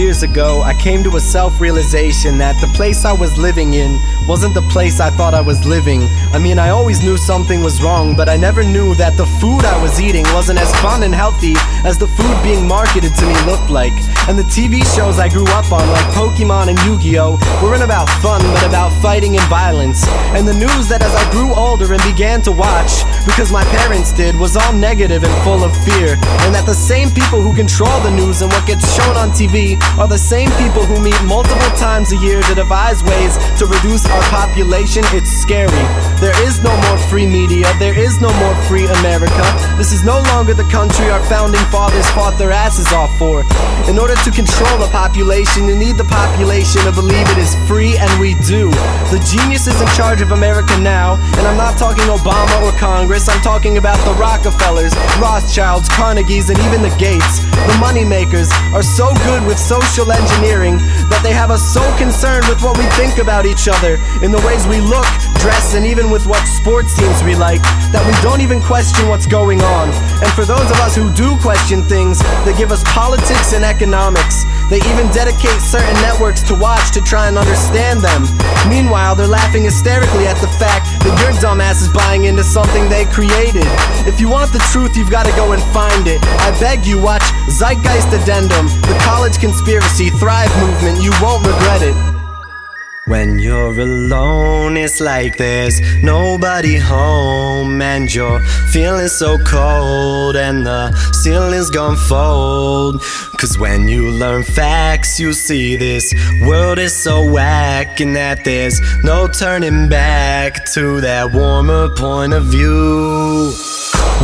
years ago, I came to a self-realization that the place I was living in wasn't the place I thought I was living. I mean, I always knew something was wrong, but I never knew that the food I was eating wasn't as fun and healthy as the food being marketed to me looked like. And the TV shows I grew up on, like Pokemon and Yu-Gi-Oh, weren't about fun, but about fighting and violence. And the news that as I grew older and began to watch, because my parents did, was all negative and full of fear. And that the same people who control the news and what gets shown on TV are the same people who meet multiple times a year to devise ways to reduce our population. It's scary. There is no more free media. There is no more free America. This is no longer the country our founding fathers fought their asses off for. In order to control the population, you need the population to believe it is free, and we do. The genius is in charge of America now, and I'm not talking Obama or Congress. I'm talking about the Rockefellers, Rothschilds, Carnegies, and even the Gates. The money makers are so good with social engineering that they have us so concerned with what we think about each other, in the ways we look, dress, and even with what sports teams we like, that we don't even question what's going on. And for those of us who do question things, they give us politics and economics. They even dedicate certain networks to watch to try and understand them. Meanwhile, they're laughing hysterically at the fact that your dumbass is buying into something they created. If you want the truth, you've got to go and find it. I beg you, watch Zeitgeist Addendum, the college conspiracy, Thrive movement. You won't regret it. When you're alone, it's like there's nobody home, and you're feeling so cold, and the ceiling's gonna fold. Cause when you learn facts, you see this world is so whack, and that there's no turning back to that warmer point of view.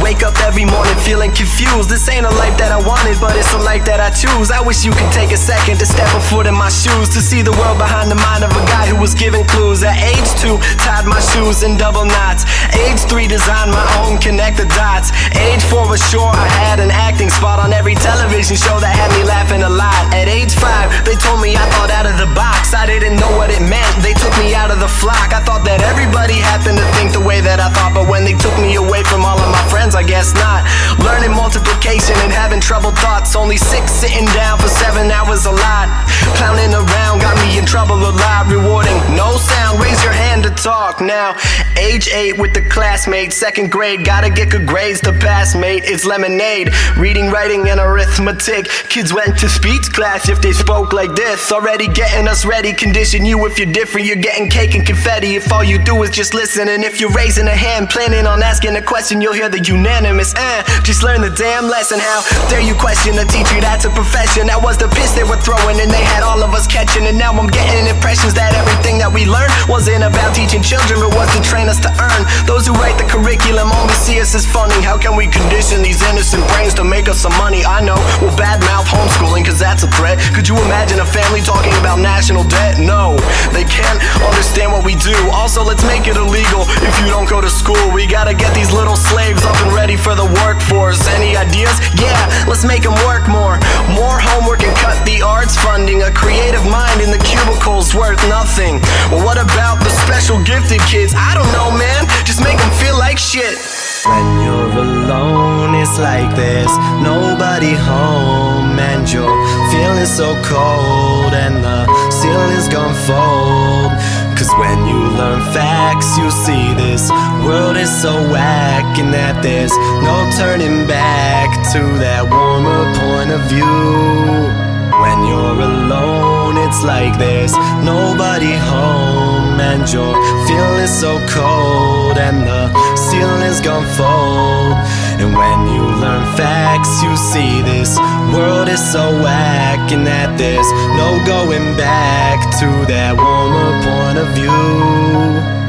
Wake up every morning feeling confused. This ain't a life that I wanted, but it's a life that I choose. I wish you could take a second to step a foot in my shoes, to see the world behind the mind of a guy who was giving clues. At age 2, tied my shoes in double knots. Age 3, designed my own connect the dots. Age 4 was sure I had an acting spot on every television show that had me laughing a lot. At age 5, they told me I thought out of the box. I didn't know what it meant, they took me out of the flock. I thought that everybody happened to think the way that I thought, but when they took me away from all of my friends, I guess not. Learning multiplication and having troubled thoughts. Only 6 sitting down for 7 hours a lot. Clowning around got me in trouble a lot. Rewarding, no sound, raise your hand to talk. Now, age 8 with the classmates, 2nd grade, gotta get good grades to pass, mate. It's lemonade, reading, writing, and arithmetic. Kids went to speech class if they spoke like this. Already getting us ready, condition you if you're different. You're getting cake and confetti if all you do is just listen. And if you're raising a hand, planning on asking a question, you'll hear the unanimous, just learn the damn lesson. How dare you question a teacher, that's a profession. That was the pitch they were throwing, and they had all of us catching. And now I'm getting impressions that everything that we learned wasn't about teaching children, but was to train us to earn. Those who write the curriculum only see us as funding. How can we condition these innocent brains to make us some money? I know, we'll badmouth homeschooling cause that's a threat. Could you imagine a family talking about national debt? No, they can't understand what we do. Also, let's make it illegal if you don't go to school. We gotta get these little slaves up and ready for the workforce. Any ideas? Yeah, let's make them work more. More homework and cut the arts funding. A creative mind in the cubicle's worth nothing. Well, what about the special gifted kids? I don't know, man, just make them feel like shit. When you're alone, it's like there's nobody home, and you're feeling so cold, and the ceiling's gonna fold. Cause when you learn facts, you see this world is so whack, and that there's no turning back to that warmer point of view. When you're alone, it's like there's nobody home, and you're feeling so cold, and the ceiling's gonna fold. And when you learn facts, you see this world is so whack, and that there's no going back to that warmer point of view.